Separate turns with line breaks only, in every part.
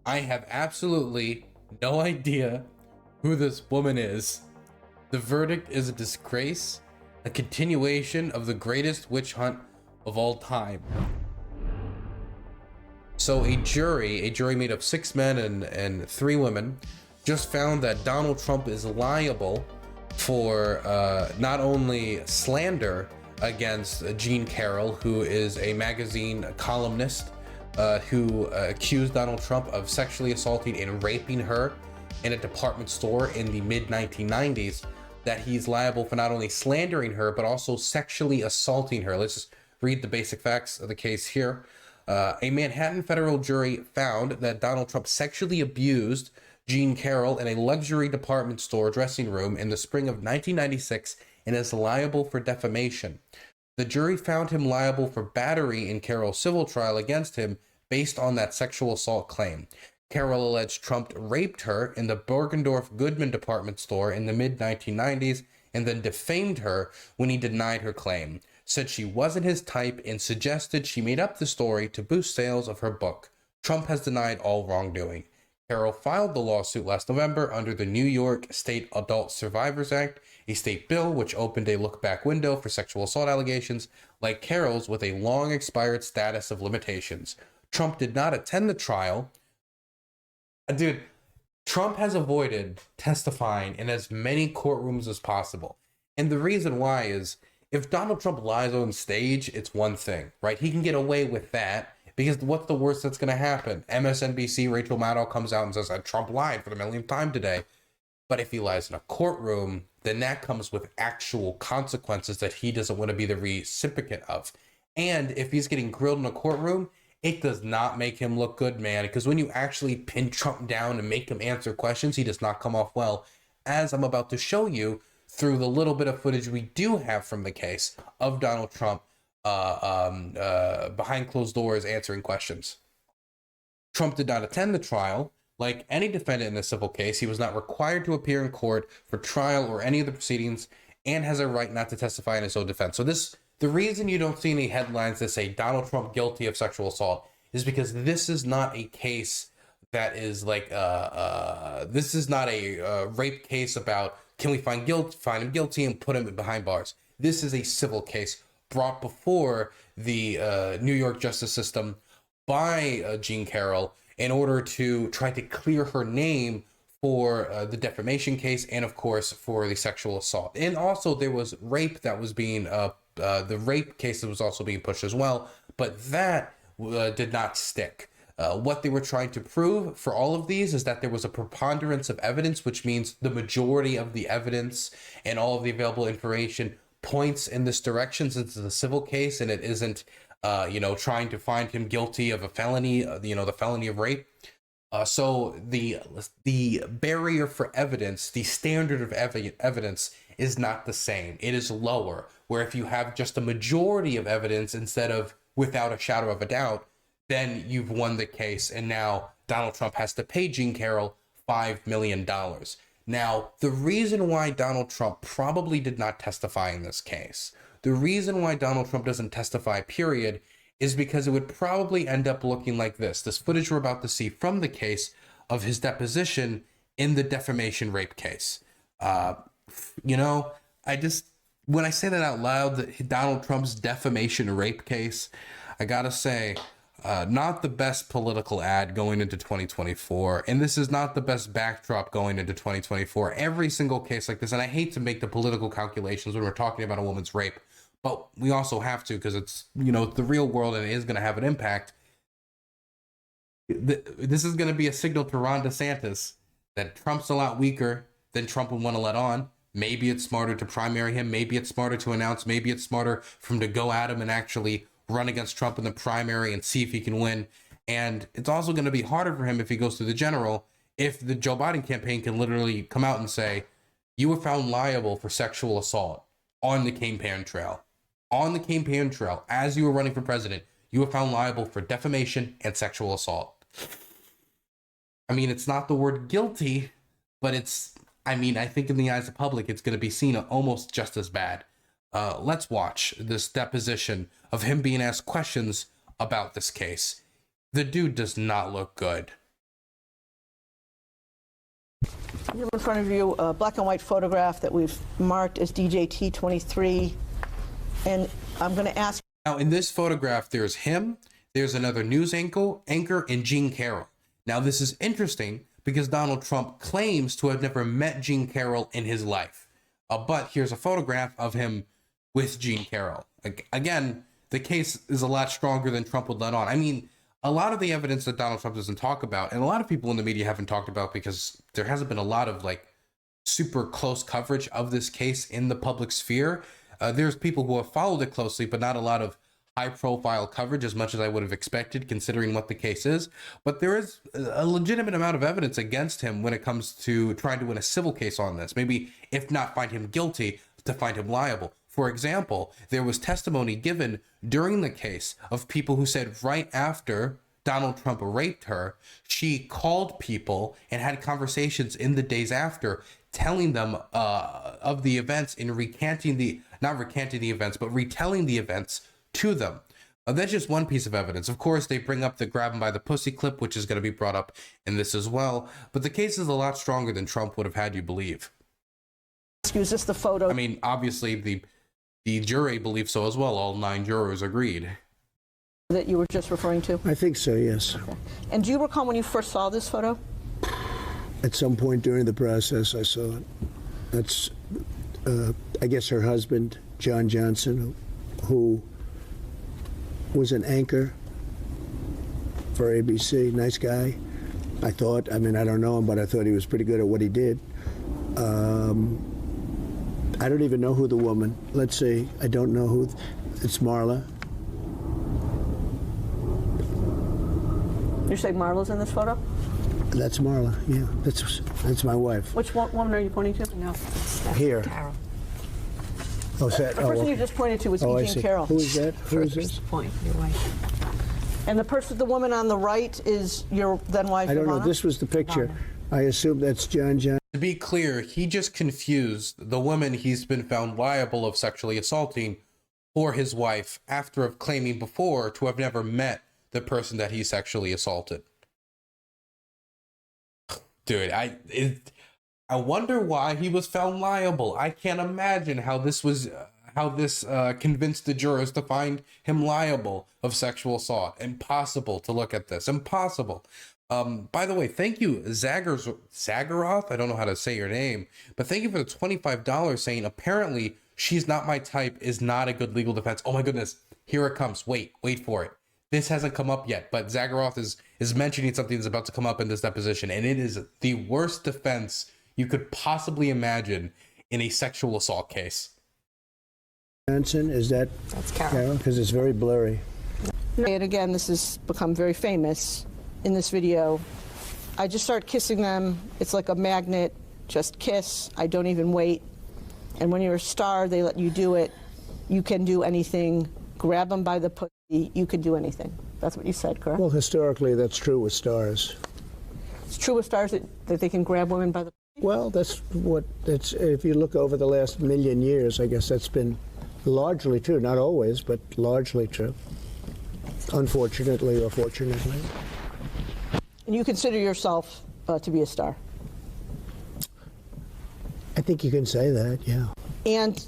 I have absolutely no idea who this woman is. The verdict is a disgrace, a continuation of the greatest witch hunt of all time. So a jury made of 6 men and 3 women, just found that Donald Trump is liable for not only slander against Jean Carroll, who is a magazine columnist who accused Donald Trump of sexually assaulting and raping her in a department store in the mid 1990s, that he's liable for not only slandering her, but also sexually assaulting her. Let's just read the basic facts of the case here. A Manhattan federal jury found that Donald Trump sexually abused Jean Carroll in a luxury department store dressing room in the spring of 1996 and is liable for defamation. The jury found him liable for battery in Carroll's civil trial against him based on that sexual assault claim. Carroll alleged Trump raped her in the Bergendorf Goodman department store in the mid 1990s and then defamed her when he denied her claim, said she wasn't his type, and suggested she made up the story to boost sales of her book. Trump has denied all wrongdoing. Carroll filed the lawsuit last November under the New York State Adult Survivors Act, a state bill which opened a look-back window for sexual assault allegations like Carroll's with a long-expired status of limitations. Trump did not attend the trial. Dude, Trump has avoided testifying in as many courtrooms as possible. And the reason why is, if Donald Trump lies on stage, it's one thing, right? He can get away with that because what's the worst that's going to happen? MSNBC, Rachel Maddow comes out and says, Trump lied for the millionth time today. But if he lies in a courtroom, then that comes with actual consequences that he doesn't want to be the recipient of. And if he's getting grilled in a courtroom, it does not make him look good, man, because when you actually pin Trump down and make him answer questions, he does not come off well, as I'm about to show you through the little bit of footage we do have from the case of Donald Trump behind closed doors answering questions. Trump did not attend the trial. Like any defendant in a civil case, he was not required to appear in court for trial or any of the proceedings and has a right not to testify in his own defense. So the reason you don't see any headlines that say Donald Trump guilty of sexual assault is because this is not a case that is like, this is not a rape case about can we find him guilty and put him behind bars. This is a civil case brought before the New York justice system by Jean Carroll in order to try to clear her name for the defamation case and, of course, for the sexual assault. And also there was rape that was being, the rape case that was also being pushed as well, but that did not stick. What they were trying to prove for all of these is that there was a preponderance of evidence, which means the majority of the evidence and all of the available information points in this direction since it's a civil case and it isn't, trying to find him guilty of a felony, the felony of rape. So the barrier for evidence, the standard of evidence is not the same. It is lower, where if you have just a majority of evidence instead of without a shadow of a doubt, then you've won the case. And now Donald Trump has to pay Jean Carroll $5 million. Now, the reason why Donald Trump probably did not testify in this case, the reason why Donald Trump doesn't testify, period, is because it would probably end up looking like this. This footage we're about to see from the case of his deposition in the defamation rape case. When I say that out loud, Donald Trump's defamation rape case, I gotta say, not the best political ad going into 2024. And this is not the best backdrop going into 2024. Every single case like this, and I hate to make the political calculations when we're talking about a woman's rape, but we also have to because it's, the real world and it is going to have an impact. This is going to be a signal to Ron DeSantis that Trump's a lot weaker than Trump would want to let on. Maybe it's smarter to primary him. Maybe it's smarter to announce. Maybe it's smarter for him to go at him and actually run against Trump in the primary and see if he can win. And it's also going to be harder for him if he goes to the general, if the Joe Biden campaign can literally come out and say, you were found liable for sexual assault on the campaign trail. On the campaign trail, as you were running for president, you were found liable for defamation and sexual assault. I mean, it's not the word guilty, but I think in the eyes of the public, it's going to be seen almost just as bad. Let's watch this deposition of him being asked questions about this case. The dude does not look good.
You have in front of you a black and white photograph that we've marked as DJT23, and I'm going to ask.
Now, in this photograph, there's him, there's another news anchor, and Jean Carroll. Now, this is interesting because Donald Trump claims to have never met Jean Carroll in his life. But here's a photograph of him with Jean Carroll. Again, the case is a lot stronger than Trump would let on. I mean, a lot of the evidence that Donald Trump doesn't talk about, and a lot of people in the media haven't talked about because there hasn't been a lot of like super close coverage of this case in the public sphere. There's people who have followed it closely, but not a lot of high profile coverage as much as I would have expected considering what the case is. But there is a legitimate amount of evidence against him when it comes to trying to win a civil case on this. Maybe if not find him guilty, to find him liable. For example, there was testimony given during the case of people who said right after Donald Trump raped her, she called people and had conversations in the days after, telling them of the events and recanting the, not recanting the events, but retelling the events to them. That's just one piece of evidence. Of course, they bring up the grab him by the pussy clip, which is going to be brought up in this as well. But the case is a lot stronger than Trump would have had you believe.
Excuse us, the photo.
I mean, obviously, the jury believes so as well. All 9 jurors agreed.
That you were just referring to?
I think so, yes.
Okay. And do you recall when you first saw this photo?
At some point during the process, I saw it. That's, I guess, her husband, John Johnson, who was an anchor for ABC. Nice guy, I thought. I mean, I don't know him, but I thought he was pretty good at what he did. I don't even know who the woman. Let's see. I don't know who. It's Marla.
You say Marla's in this photo?
That's Marla. Yeah, that's my wife.
Which woman are you pointing to? No,
Here.
Carol.
Oh, is that,
the person you just pointed to was Jean Carroll.
Who is that? Who is this?
Point, your wife.
And the woman on the right is your then wife.
I don't know.
Ivana?
This was the picture. I assume that's John Johnson.
To be clear, he just confused the woman he's been found liable of sexually assaulting for his wife after claiming before to have never met the person that he sexually assaulted. Dude, I wonder why he was found liable. I can't imagine how this convinced the jurors to find him liable of sexual assault. Impossible to look at this. Impossible. By the way, thank you, Zagaroth. I don't know how to say your name, but thank you for the $25 saying apparently she's not my type is not a good legal defense. Oh my goodness, here it comes. Wait for it. This hasn't come up yet, but Zagaroth is mentioning something that's about to come up in this deposition, and it is the worst defense you could possibly imagine in a sexual assault case.
Johnson, is that
That's Carol?
Because it's very blurry.
And again, this has become very famous in this video. I just start kissing them. It's like a magnet. Just kiss. I don't even wait. And when you're a star, they let you do it. You can do anything. Grab them by the pussy. You can do anything. That's what you said, correct?
Well, historically, that's true with stars.
It's true with stars that they can grab women by the pussy?
Well, if you look over the last million years, I guess that's been largely true. Not always, but largely true. Unfortunately or fortunately.
And you consider yourself to be a star?
I think you can say that, yeah.
And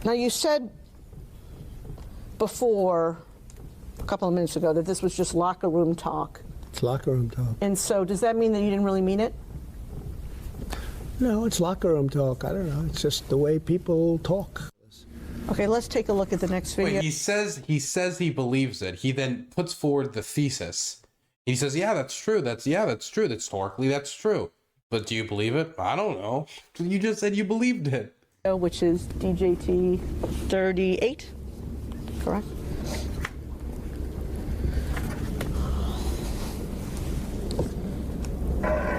now you said before, a couple of minutes ago, that this was just locker room talk.
It's locker room talk.
And so does that mean that you didn't really mean it?
No, it's locker room talk. I don't know. It's just the way people talk.
Okay, let's take a look at the next video.
Wait, he says he believes it. He then puts forward the thesis. He says, yeah, that's true. That's true. That's historically, that's true. But do you believe it? I don't know. You just said you believed it.
Which is DJT 38, correct?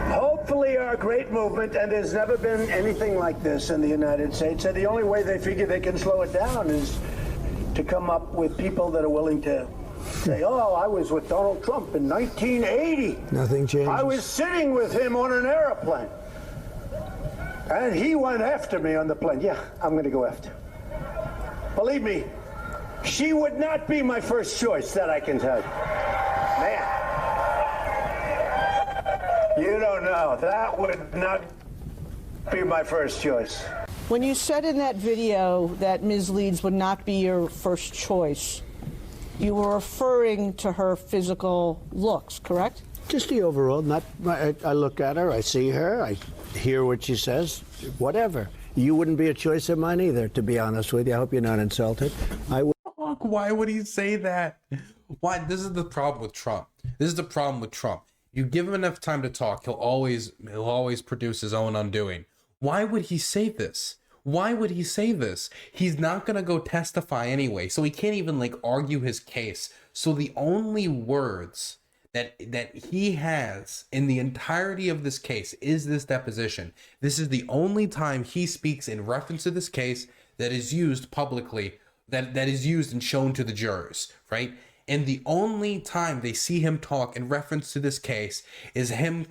Hopefully our great movement, and there's never been anything like this in the United States, and the only way they figure they can slow it down is to come up with people that are willing to say, oh, I was with Donald Trump in 1980.
Nothing changes.
I was sitting with him on an airplane. And he went after me on the plane. Yeah, I'm going to go after. Believe me, she would not be my first choice, that I can tell you. Man. You don't know No, that would not be my first choice.
When you said in that video that Ms. Leeds would not be your first choice, you were referring to her physical looks, correct?
Just the overall. Not. I look at her. I see her. I hear what she says. Whatever. You wouldn't be a choice of mine either, to be honest with you. I hope you're not insulted.
Why would he say that? Why? This is the problem with Trump. This is the problem with Trump. You give him enough time to talk, he'll always produce his own undoing. Why would he say this? Why would he say this? He's not gonna go testify anyway, so he can't even like argue his case. So the only words that he has in the entirety of this case is this deposition. This is the only time he speaks in reference to this case that is used publicly, that is used and shown to the jurors, right? And the only time they see him talk in reference to this case is him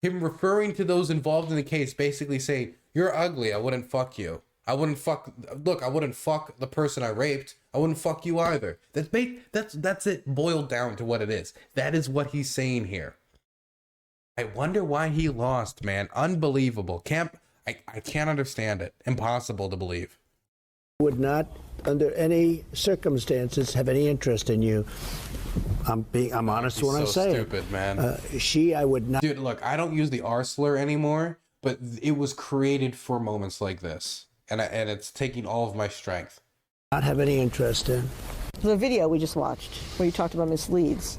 referring to those involved in the case, basically saying, "You're ugly, I wouldn't fuck you. I wouldn't fuck the person I raped. I wouldn't fuck you either." That's it boiled down to what it is. That is what he's saying here. I wonder why he lost, man. Unbelievable. I can't understand it. Impossible to believe.
Would not, under any circumstances, have any interest in you. I'm honest when I say
stupid,
it.
Man.
I would not.
Dude, look, I don't use the R slur anymore, but it was created for moments like this, and it's taking all of my strength.
Not have any interest in.
The video we just watched, where you talked about Miss Leeds.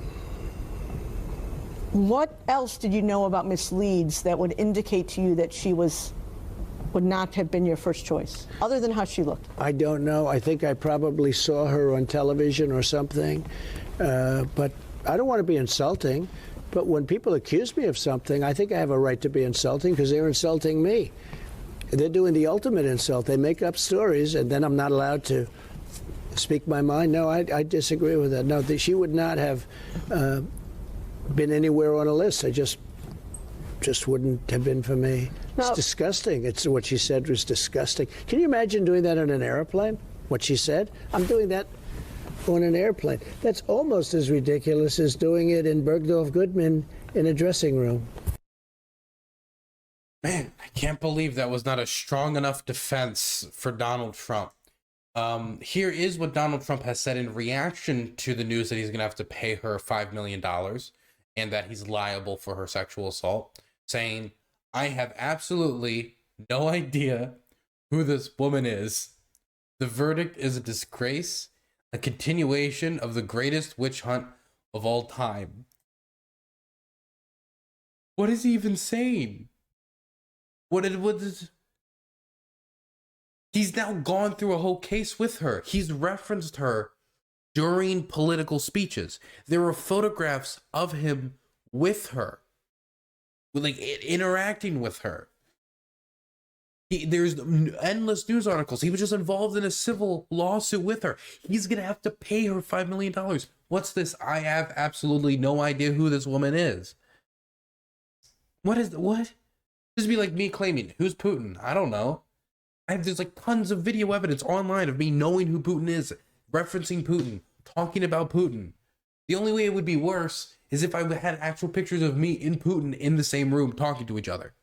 What else did you know about Miss Leeds that would indicate to you that she would not have been your first choice, other than how she looked?
I don't know. I think I probably saw her on television or something. But I don't want to be insulting. But when people accuse me of something, I think I have a right to be insulting because they're insulting me. They're doing the ultimate insult. They make up stories, and then I'm not allowed to speak my mind. No, I disagree with that. No, she would not have been anywhere on a list. I just wouldn't have been for me.
No.
It's disgusting. It's what she said was disgusting. Can you imagine doing that on an airplane? What she said? I'm doing that on an airplane. That's almost as ridiculous as doing it in Bergdorf Goodman in a dressing room.
Man, I can't believe that was not a strong enough defense for Donald Trump. Here is what Donald Trump has said in reaction to the news that he's going to have to pay her $5 million and that he's liable for her sexual assault, saying, "I have absolutely no idea who this woman is. The verdict is a disgrace, a continuation of the greatest witch hunt of all time." What is he even saying? What is... He's now gone through a whole case with her. He's referenced her during political speeches. There are photographs of him with her, like interacting with her. There's endless news articles. He was just involved in a civil lawsuit with her. He's gonna have to pay her $5 million. What's this? I have absolutely no idea who this woman is. What? This would be like me claiming, who's Putin? I don't know. There's like tons of video evidence online of me knowing who Putin is, referencing Putin, talking about Putin. The only way it would be worse is if I had actual pictures of me and Putin in the same room talking to each other.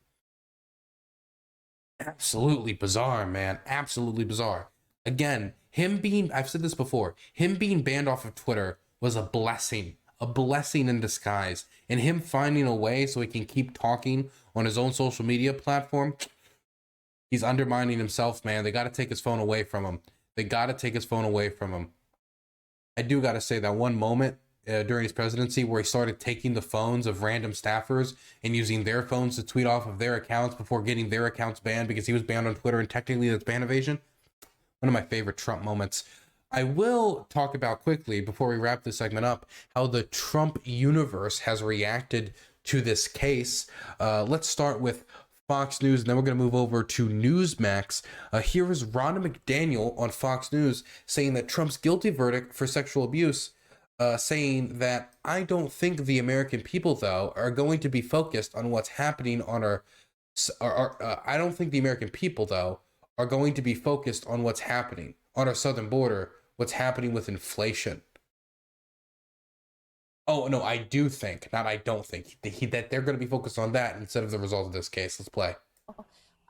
Absolutely bizarre, man. Absolutely bizarre. Again, I've said this before, him being banned off of Twitter was a blessing in disguise. And him finding a way so he can keep talking on his own social media platform, he's undermining himself, man. They got to take his phone away from him. I do got to say that one moment during his presidency where he started taking the phones of random staffers and using their phones to tweet off of their accounts before getting their accounts banned because he was banned on Twitter and technically that's ban evasion. One of my favorite Trump moments. I will talk about quickly before we wrap this segment up how the Trump universe has reacted to this case. Let's start with Fox News, and then we're going to move over to Newsmax. Here is Ronna McDaniel on Fox News saying that Trump's guilty verdict for sexual abuse, saying that I don't think the American people, though, are going to be focused on what's happening on I don't think the American people, though, are going to be focused on what's happening on our southern border, what's happening with inflation. Oh, no, I do think, not I don't think, that they're going to be focused on that instead of the result of this case. Let's play.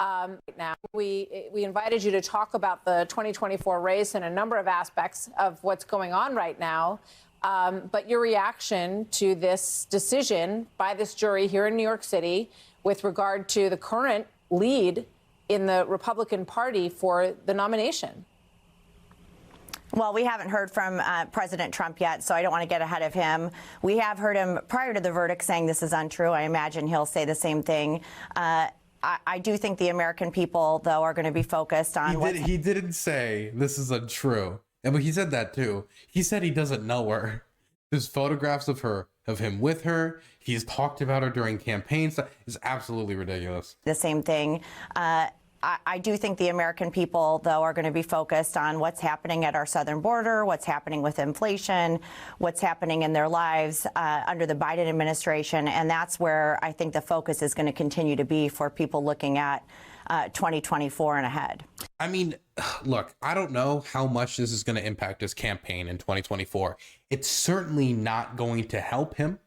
Now, we invited you to talk about the 2024 race and a number of aspects of what's going on right now. But your reaction to this decision by this jury here in New York City with regard to the current lead in the Republican Party for the nomination?
Well, we haven't heard from President Trump yet, so I don't want to get ahead of him. We have heard him prior to the verdict saying this is untrue. I imagine he'll say the same thing. I do think the American people, though, are going to be focused on
He didn't say this is untrue. And but he said that too. He said he doesn't know her. There's photographs of him with her. He's talked about her during campaigns. It's absolutely ridiculous.
the same thing. I do think the American people, though, are going to be focused on what's happening at our southern border, what's happening with inflation, what's happening in their lives under the Biden administration. And that's where I think the focus is going to continue to be for people looking at 2024 and ahead.
I mean, look, I don't know how much this is going to impact his campaign in 2024. It's certainly not going to help him.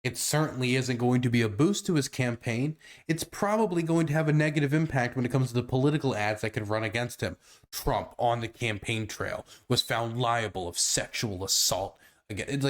It certainly isn't going to be a boost to his campaign. It's probably going to have a negative impact when it comes to the political ads that could run against him. Trump on the campaign trail was found liable of sexual assault. Again, it's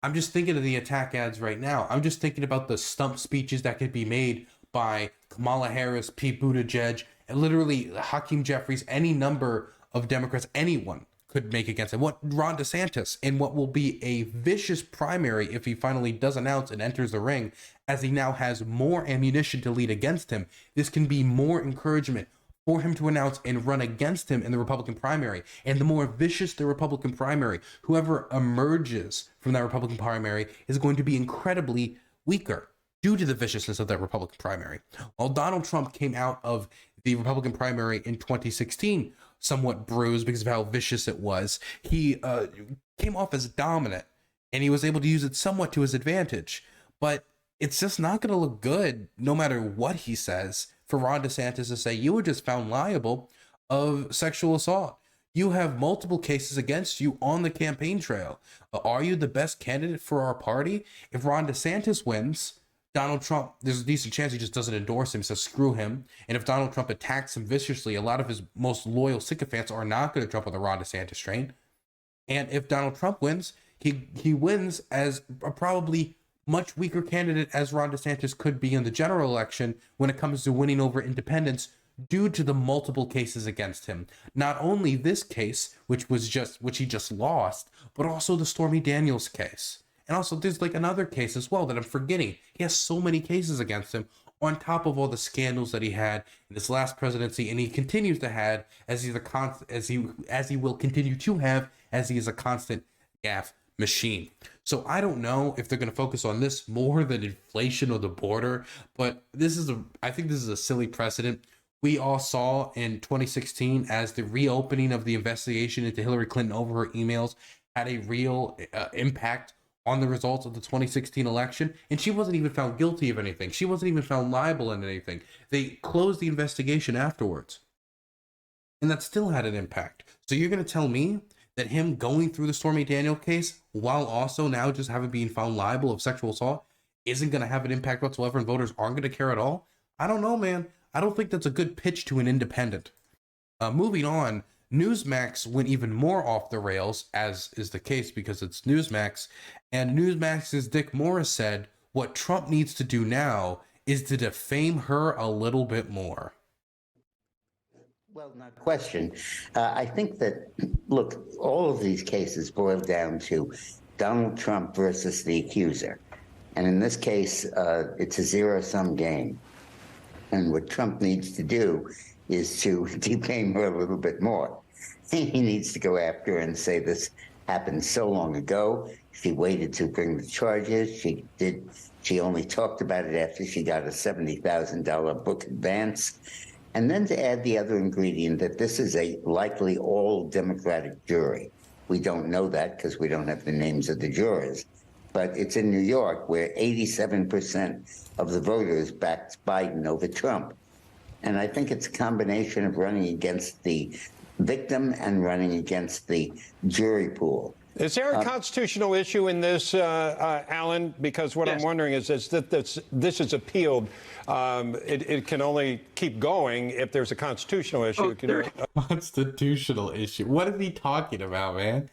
I'm just thinking of the attack ads right now. I'm just thinking about the stump speeches that could be made by Kamala Harris, Pete Buttigieg, and literally Hakeem Jeffries, any number of Democrats, anyone could make against him. What Ron DeSantis in what will be a vicious primary if he finally does announce and enters the ring, as he now has more ammunition to lead against him. This can be more encouragement for him to announce and run against him in the Republican primary. And the more vicious the Republican primary, whoever emerges from that Republican primary is going to be incredibly weaker due to the viciousness of that Republican primary. While Donald Trump came out of the Republican primary in 2016 somewhat bruised because of how vicious it was, he came off as dominant, and he was able to use it somewhat to his advantage. But it's just not going to look good, no matter what he says, for Ron DeSantis to say, you were just found liable of sexual assault. You have multiple cases against you on the campaign trail. Are you the best candidate for our party? If Ron DeSantis wins, Donald Trump, there's a decent chance he just doesn't endorse him, so screw him. And if Donald Trump attacks him viciously, a lot of his most loyal sycophants are not going to jump on the Ron DeSantis train. And if Donald Trump wins, he wins as a probably much weaker candidate as Ron DeSantis could be in the general election when it comes to winning over independents due to the multiple cases against him. Not only this case, which he just lost, but also the Stormy Daniels case. And also there's like another case as well that I'm forgetting. He has so many cases against him on top of all the scandals that he had in his last presidency, and he continues to have as he will continue to have as he is a constant gaffe machine. So I don't know if they're going to focus on this more than inflation or the border, but I think this is a silly precedent. We all saw in 2016 as the reopening of the investigation into Hillary Clinton over her emails had a real impact on the results of the 2016 election, and she wasn't even found guilty of anything. She wasn't even found liable in anything. They closed the investigation afterwards, and that still had an impact. So you're going to tell me that him going through the Stormy Daniels case while also now just having been found liable of sexual assault isn't going to have an impact whatsoever and voters aren't going to care at all? I don't know, man. I don't think that's a good pitch to an independent. Moving on, Newsmax went even more off the rails, as is the case because it's Newsmax. And Newsmax's Dick Morris said what Trump needs to do now is to defame her a little bit more.
Well, not question. I think that, look, all of these cases boil down to Donald Trump versus the accuser. And in this case, it's a zero-sum game. And what Trump needs to do is to defame her a little bit more. He needs to go after her and say this happened so long ago. She waited to bring the charges. She only talked about it after she got a $70,000 book advance. And then to add the other ingredient that this is a likely all Democratic jury. We don't know that because we don't have the names of the jurors. But it's in New York where 87% of the voters backed Biden over Trump. And I think it's a combination of running against the victim and running against the jury pool.
Is there a constitutional issue in this, Alan? Because what I'm wondering is that this is appealed. It can only keep going if there's a constitutional issue.
Constitutional issue. What is he talking about, man?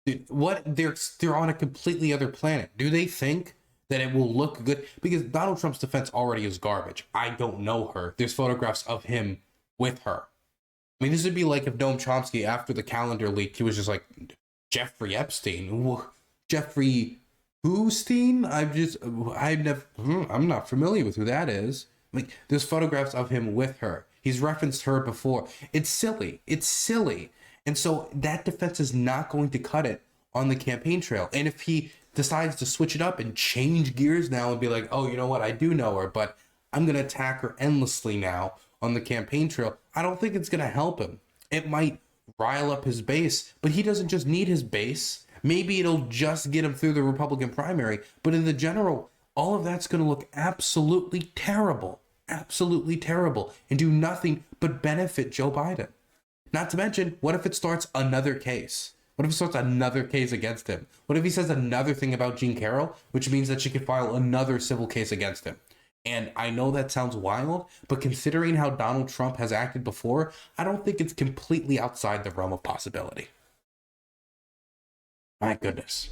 Dude, what? They're on a completely other planet. Do they think that it will look good? Because Donald Trump's defense already is garbage. I don't know her. There's photographs of him with her. I mean, this would be like if Noam Chomsky, after the calendar leak, he was just like, Jeffrey Epstein. Jeffrey Whostein? I'm not familiar with who that is. Like, there's photographs of him with her. He's referenced her before. It's silly. It's silly. And so that defense is not going to cut it on the campaign trail. And if he decides to switch it up and change gears now and be like, oh, you know what? I do know her, but I'm going to attack her endlessly now on the campaign trail, I don't think it's going to help him. It might rile up his base, but he doesn't just need his base. Maybe it'll just get him through the Republican primary, but in the general, all of that's going to look absolutely terrible, and do nothing but benefit Joe Biden. Not to mention, what if it starts another case? What if it starts another case against him? What if he says another thing about Jean Carroll, which means that she could file another civil case against him? And I know that sounds wild, but considering how Donald Trump has acted before, I don't think it's completely outside the realm of possibility. My goodness.